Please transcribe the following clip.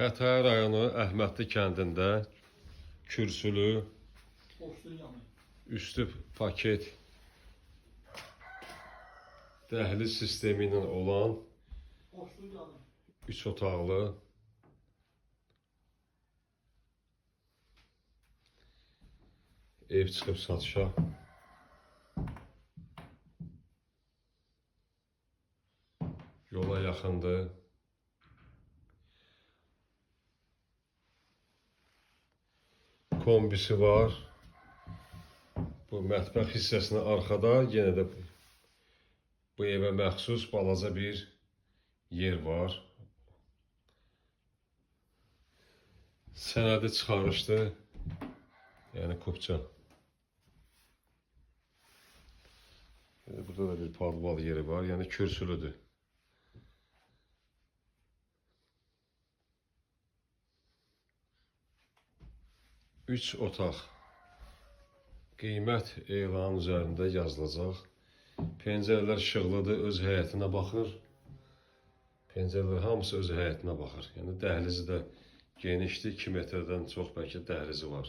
Xətai rayonu Əhmədli kəndində kürsülü, üstü paket dəhliz sistemi ilə olan 3 otaqlı ev çıxıb satışa. Yola yaxındır. Kombisi var. Bu mətbəx hissəsinə arxada yenə də bu evə məxsus balaca bir yer var. Sənədi çıxarışdır. Yəni kupça. Burada da bir padval yeri var. Yəni kürsülüdür. Üç otaq. Qiymət elanın üzərində yazılacaq. Pəncərələr işıqlıdır, öz həyətinə baxır. Pəncərələr hamısı öz həyətinə baxır. Yəni dəhlizi də genişdir, 2 metrdən çox bəlkə dəhlizi var.